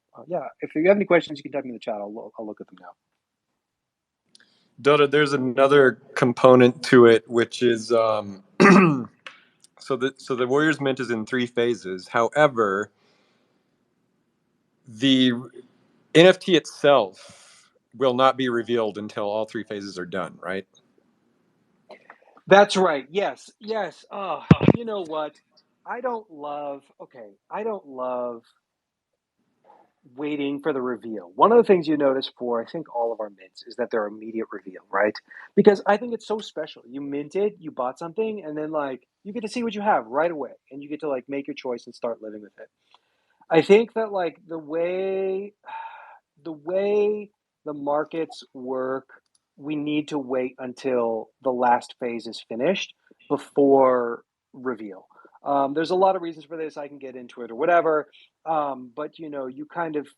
if you have any questions, you can type them in the chat. I'll look at them now. Dota, there's another component to it, which is so the Warriors Mint is in 3 phases. However, the NFT itself will not be revealed until all 3 phases are done, right? That's right. Yes. Oh, you know what? I don't love waiting for the reveal. One of the things you notice for, I think, all of our mints is that they're immediate reveal, right? Because I think it's so special. You minted, you bought something, and then like you get to see what you have right away, and you get to like make your choice and start living with it. I think that like the way the markets work, we need to wait until the last phase is finished before reveal. There's a lot of reasons for this. I can get into it or whatever. But you kind of,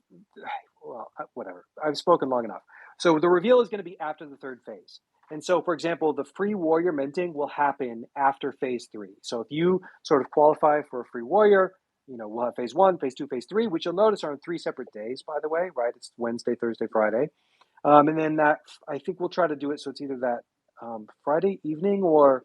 well, whatever. I've spoken long enough. So the reveal is going to be after the 3rd phase. And so, for example, the free warrior minting will happen after phase 3. So if you sort of qualify for a free warrior, we'll have phase 1, phase 2, phase 3, which you'll notice are on 3 separate days, by the way, right? It's Wednesday, Thursday, Friday. And then I think we'll try to do it so it's either that Friday evening or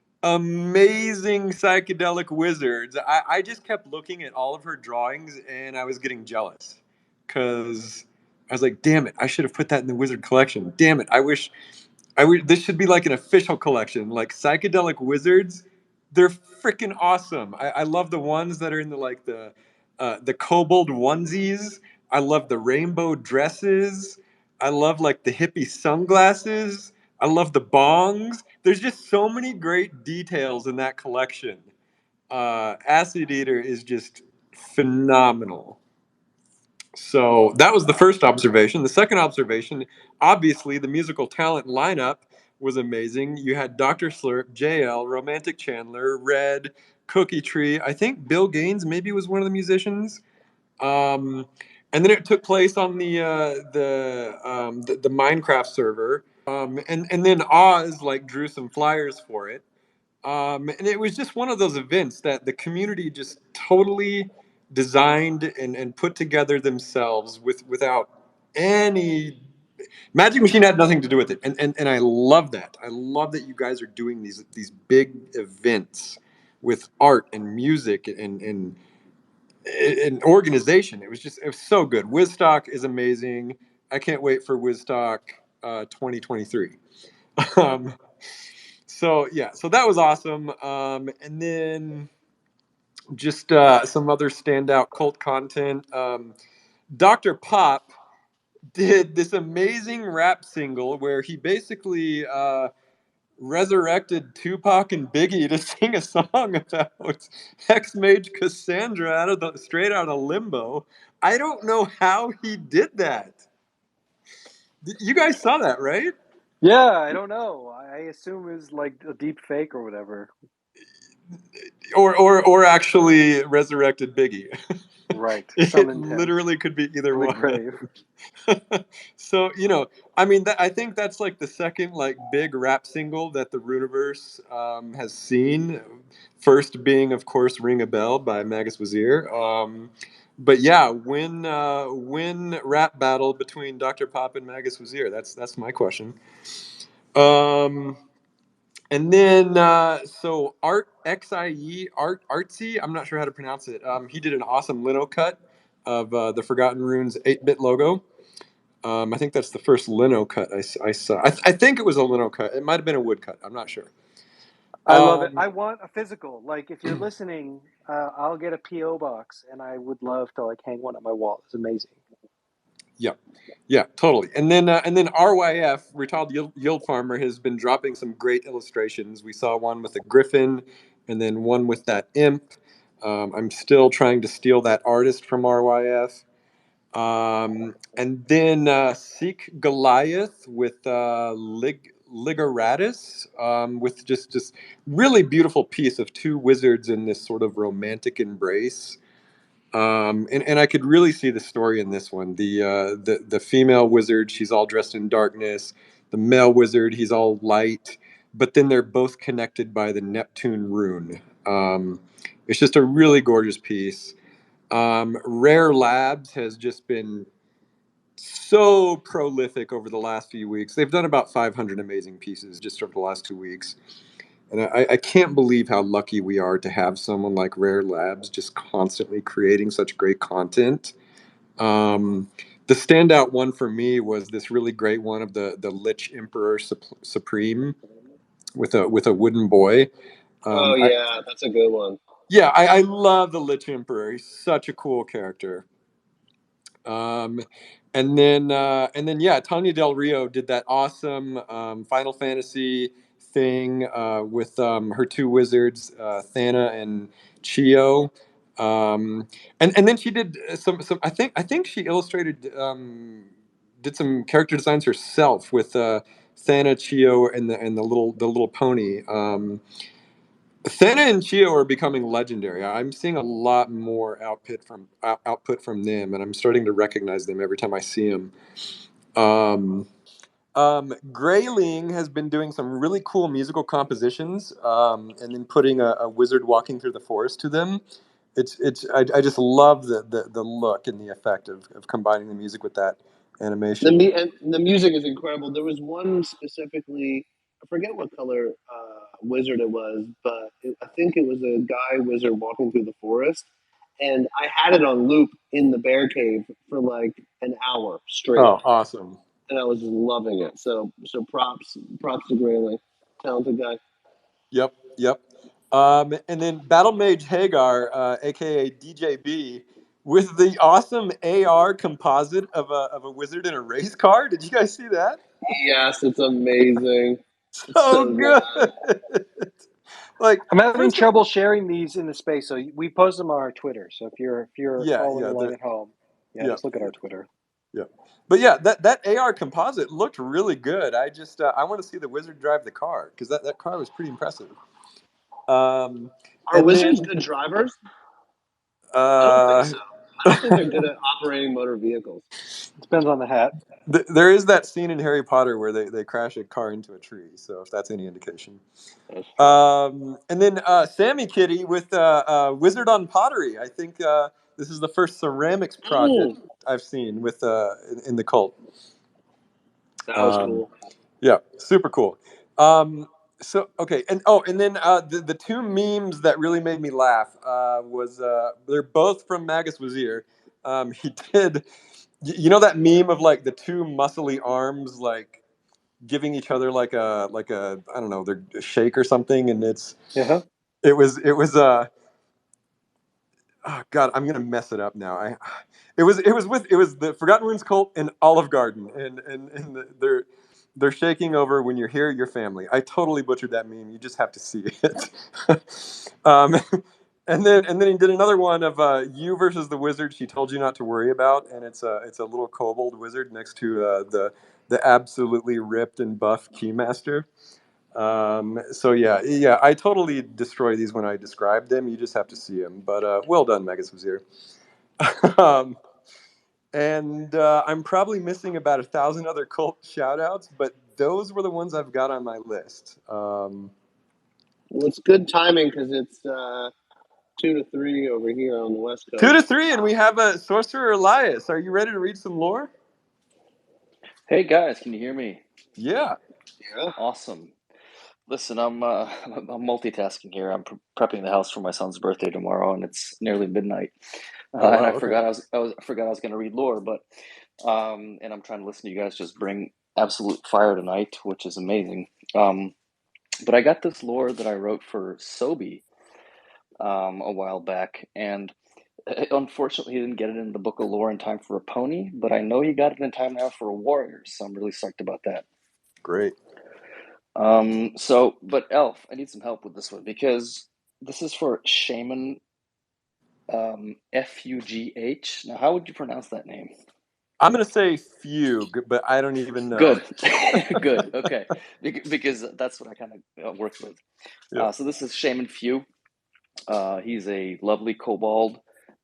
amazing psychedelic wizards. I just kept looking at all of her drawings and I was getting jealous because I was like, damn it, I should have put that in the wizard collection. Damn it, I wish this should be like an official collection, like psychedelic wizards. They're freaking awesome. I love the ones that are in the kobold onesies. I love the rainbow dresses. I love like the hippie sunglasses. I love the bongs. There's just so many great details in that collection. Acid Eater is just phenomenal. So that was the first observation. The second observation, obviously, the musical talent lineup was amazing. You had Dr. Slurp, JL, Romantic Chandler, Red, Cookie Tree. I think Bill Gaines maybe was one of the musicians. Um, and then it took place on the Minecraft server. And then Oz like drew some flyers for it. And it was just one of those events that the community just totally designed and put together themselves without any Magic Machine had nothing to do with it. And I love that. I love that you guys are doing these big events with art and music and organization. It was so good. Wizstock is amazing. I can't wait for Wizstock 2023. Um, so yeah, so that was awesome. And then just some other standout cult content. Dr. Pop did this amazing rap single where he basically resurrected Tupac and Biggie to sing a song about ex-mage Cassandra straight out of limbo. I don't know how he did that. You guys saw that, right? Yeah, I don't know. I assume it's like a deep fake or whatever. Or actually resurrected Biggie. Right. It Summoned him literally could be either from the one. grave. So I mean, I think that's like the second like big rap single that the Runiverse has seen. First being, of course, "Ring a Bell" by Magus Wazir. But yeah, win rap battle between Dr. Pop and Magus Wazir. That's my question. Um, and then so Art XIE Artsy, I'm not sure how to pronounce it. He did an awesome lino cut of the Forgotten Runes 8-bit logo. I think that's the first lino cut I saw. I think it was a lino cut. It might have been a wood cut. I'm not sure. I love it. Um, I want a physical. Like, if you're listening, I'll get a PO box, and I would love to like hang one on my wall. It's amazing. yeah, yeah, totally. And then RYF Retired Yield Farmer has been dropping some great illustrations. We saw one with a griffin, and then one with that imp. I'm still trying to steal that artist from RYF. And then Seek Goliath with Ligaratus, with just really beautiful piece of two wizards in this sort of romantic embrace. And I could really see the story in this one. The female wizard, she's all dressed in darkness. The male wizard, he's all light. But then they're both connected by the Neptune rune. It's just a really gorgeous piece. Rare Labs has just been so prolific over the last few weeks. They've done about 500 amazing pieces just over the last 2 weeks. And I can't believe how lucky we are to have someone like Rare Labs just constantly creating such great content. The standout one for me was this really great one of the Lich Emperor Supreme with a wooden boy. Oh yeah, that's a good one. Yeah, I love the Lich Emperor. He's such a cool character. Um, and then yeah, Tanya Del Rio did that awesome Final Fantasy thing with her two wizards, Thana and Chio. And then she did some. I think she illustrated did some character designs herself with Thana, Chio, and the little pony. Thana and Chio are becoming legendary. I'm seeing a lot more output from them, and I'm starting to recognize them every time I see them. Um, Grayling has been doing some really cool musical compositions, and then putting a wizard walking through the forest to them. I just love the look and the effect of combining the music with that animation. And the music is incredible. There was one specifically, I forget what color wizard it was, but I think it was a guy wizard walking through the forest, and I had it on loop in the Bearcave for like an hour straight, Oh, awesome. and I was just loving it. So props to Grayley, talented guy. Yep, yep. And then Battle Mage Hagar, aka DJB, with the awesome AR composite of a wizard in a race car. Did you guys see that? Yes, it's amazing. It's So so good. Like, I'm having first, trouble sharing these in the space, so we post them on our Twitter. So if you're yeah, following yeah, along at home, yeah, just look at our Twitter. yeah. But yeah, that AR composite looked really good. I just I want to see the wizard drive the car because that car was pretty impressive. Um, Are and wizards then good drivers? I don't think uh, so. I don't think they're good at operating motor vehicles. Depends on the hat. there is that scene in Harry Potter where they crash a car into a tree. So if that's any indication. That's true. And then Sammy Kitty with Wizard on Pottery. I think this is the first ceramics project I've seen with in the cult. That was Um, cool. yeah, super cool. So okay, and then the two memes that really made me laugh was they're both from Magus Wazir. He did, you know that meme of like the two muscly arms like giving each other like a I don't know they're a shake or something, and Yeah. it was oh god, I'm gonna mess it up now. It was the Forgotten Runes cult and Olive Garden, and they're shaking over when you're here, your family. I totally butchered that meme. You just have to see it. And then he did another one of you versus the wizard she told you not to worry about, and it's a little kobold wizard next to the absolutely ripped and buff Keymaster. So yeah, I totally destroy these when I describe them. You just have to see them. But well done, Megas Wazir. um, and I'm probably missing about 1,000 other cult shout outs, but those were the ones I've got on my list. Well, it's good timing because it's 2 to 3 over here on the West Coast. 2 to 3, and we have a Sorcerer Elias. Are you ready to read some lore? Hey guys, can you hear me? Yeah. Yeah. Awesome. Listen, I'm multitasking here. I'm prepping the house for my son's birthday tomorrow, and it's nearly midnight. Oh And wow. I Okay. forgot I was going to read lore, but and I'm trying to listen to you guys just bring absolute fire tonight, which is amazing. But I got this lore that I wrote for Sobi a while back, and unfortunately, he didn't get it in the book of lore in time for a pony, but I know he got it in time now for a Warriors, so I'm really psyched about that. Great. But Elf, I need some help with this one because this is for Shaman, Fugh. Now, how would you pronounce that name? I'm gonna say fugue, but I don't even know. Good, good, okay, because that's what I kind of worked with. Yeah. So this is Shaman Fugh. He's a lovely kobold,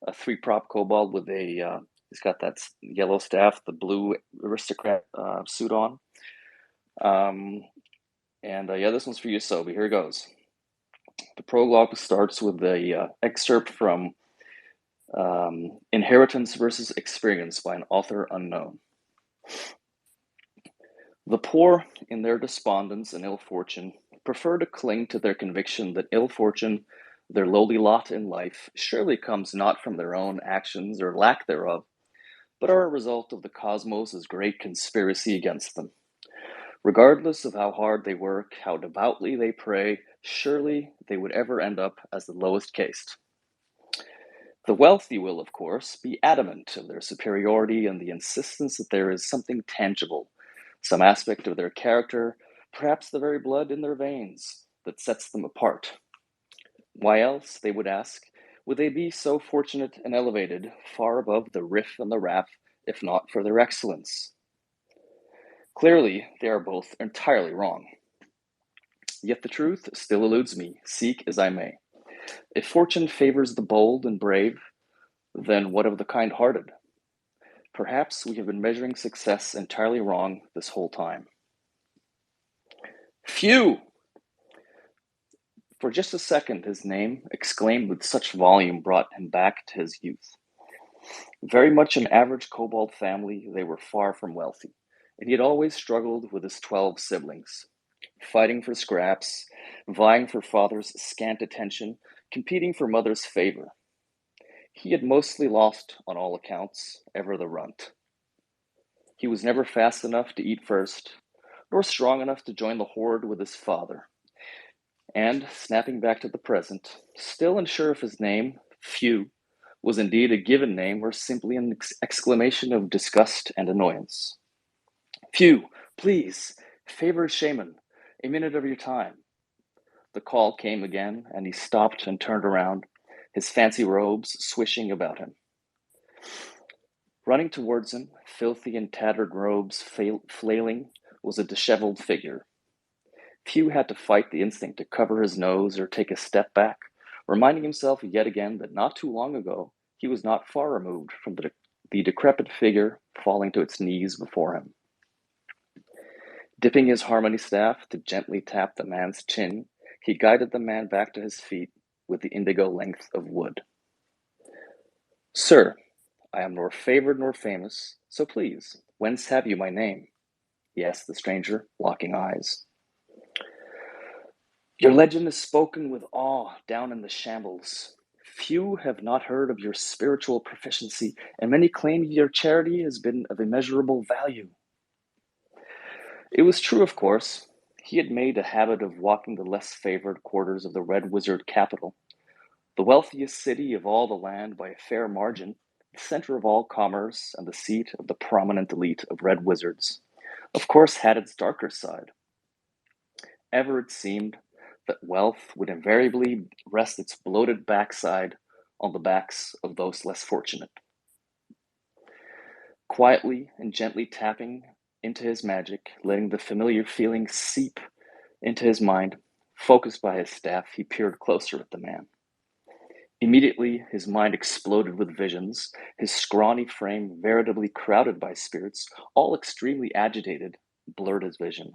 a 3-prop kobold with a. He's got that yellow staff, the blue aristocrat suit on. Yeah, this one's for you, Sobi. Here it goes. The prologue starts with a excerpt from Inheritance versus Experience by an author unknown. The poor, in their despondence and ill fortune, prefer to cling to their conviction that ill fortune, their lowly lot in life, surely comes not from their own actions or lack thereof, but are a result of the cosmos' great conspiracy against them. Regardless of how hard they work, how devoutly they pray, surely they would ever end up as the lowest caste. The wealthy will, of course, be adamant of their superiority and the insistence that there is something tangible, some aspect of their character, perhaps the very blood in their veins, that sets them apart. Why else, they would ask, would they be so fortunate and elevated, far above the riff and the raff, if not for their excellence? Clearly, they are both entirely wrong. Yet the truth still eludes me, seek as I may. If fortune favors the bold and brave, then what of the kind-hearted? Perhaps we have been measuring success entirely wrong this whole time. Phew! For just a second, his name, exclaimed with such volume, brought him back to his youth. Very much an average kobold family, they were far from wealthy, and he had always struggled with his 12 siblings. fighting for scraps, vying for father's scant attention, competing for mother's favor. He had mostly lost, on all accounts, ever the runt. He was never fast enough to eat first, nor strong enough to join the horde with his father. And, snapping back to the present, still unsure if his name, Few, was indeed a given name or simply an exclamation of disgust and annoyance. Few, please, favored shaman, a minute of your time. The call came again, and he stopped and turned around, his fancy robes swishing about him. Running towards him, filthy and tattered robes flailing, was a disheveled figure. Few had to fight the instinct to cover his nose or take a step back, reminding himself yet again that not too long ago he was not far removed from the decrepit figure falling to its knees before him. Dipping his harmony staff to gently tap the man's chin, he guided the man back to his feet with the indigo length of wood. Sir, I am nor favored nor famous, so please, whence have you my name? He asked the stranger, locking eyes. Your legend is spoken with awe down in the shambles. Few have not heard of your spiritual proficiency, and many claim your charity has been of immeasurable value. It was true, of course. He had made a habit of walking the less favored quarters of the Red Wizard capital, the wealthiest city of all the land by a fair margin, the center of all commerce and the seat of the prominent elite of Red Wizards, of course had its darker side. Ever it seemed that wealth would invariably rest its bloated backside on the backs of those less fortunate. Quietly and gently tapping into his magic, letting the familiar feeling seep into his mind, focused by his staff, he peered closer at the man. Immediately, his mind exploded with visions, his scrawny frame veritably crowded by spirits, all extremely agitated, blurred his vision.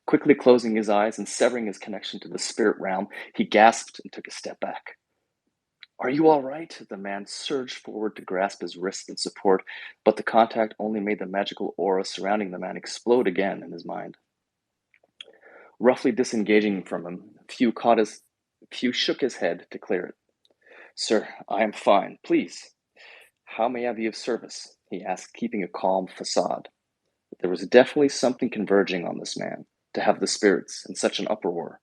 Quickly closing his eyes and severing his connection to the spirit realm, he gasped and took a step back. Are you all right? The man surged forward to grasp his wrist in support, but the contact only made the magical aura surrounding the man explode again in his mind. Roughly disengaging from him, Few shook his head to clear it. Sir, I am fine. Please, how may I be of service? He asked, keeping a calm facade. There was definitely something converging on this man, to have the spirits in such an uproar.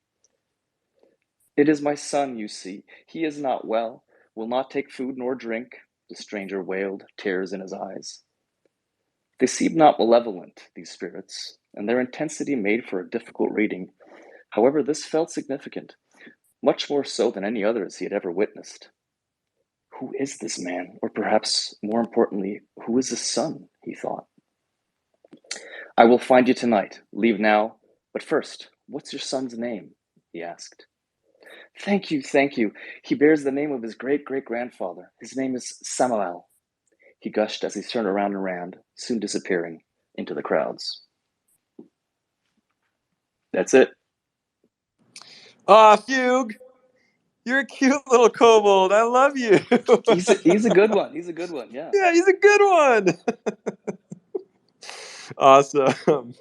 It is my son, you see. He is not well, will not take food nor drink, the stranger wailed, tears in his eyes. They seemed not malevolent, these spirits, and their intensity made for a difficult reading. However, this felt significant, much more so than any others he had ever witnessed. Who is this man? Or perhaps, more importantly, who is his son? He thought. I will find you tonight. Leave now. But first, what's your son's name? He asked. Thank you. He bears the name of his great-great-grandfather. His name is Samuel. He gushed as he turned around and ran, soon disappearing into the crowds. That's it. Aw, Fugue! You're a cute little kobold. I love you. He's a good one. Yeah. Yeah, he's a good one. Awesome.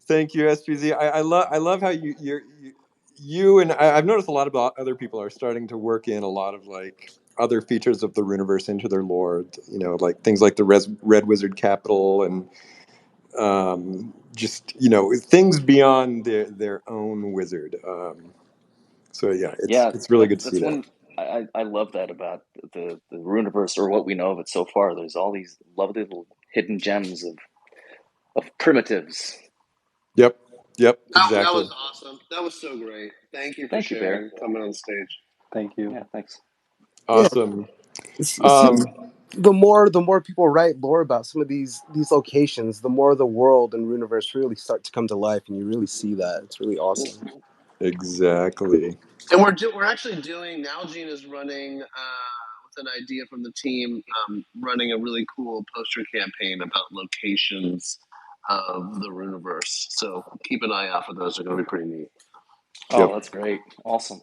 Thank you, SPZ. I love how you and I've noticed a lot of other people are starting to work in a lot of like other features of the Runiverse into their lore. You know, like things like the Red Wizard capital and just things beyond their own wizard. So yeah, it's really good to see that. I love that about the Runiverse, or what we know of it so far. There's all these lovely little hidden gems of primitives. Yep, exactly. That was awesome. That was so great. Thank you for sharing, coming on stage. Thank you. Yeah, thanks. Awesome. Yeah. The more people write lore about some of these locations, the more the world and Runiverse really start to come to life, and you really see that. It's really awesome. Exactly. And we're actually doing, Nalgene is running with an idea from the team, running a really cool poster campaign about locations of the Runiverse. So keep an eye out for those. They're going to be pretty neat. Oh, that's great. Awesome.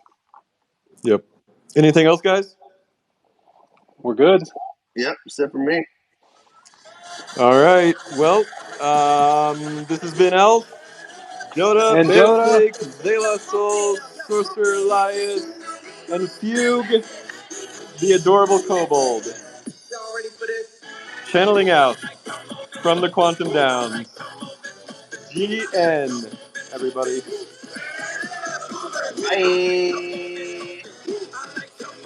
Yep. Anything else, guys? We're good. Yep, except for me. All right. Well, this has been Elf. Dota, And Dota. Bearcave, Zela Soul, Sorcerer Elias, and Fugue, the adorable Kobold. Channeling out from the Quantum Downs. GN, everybody. Bye.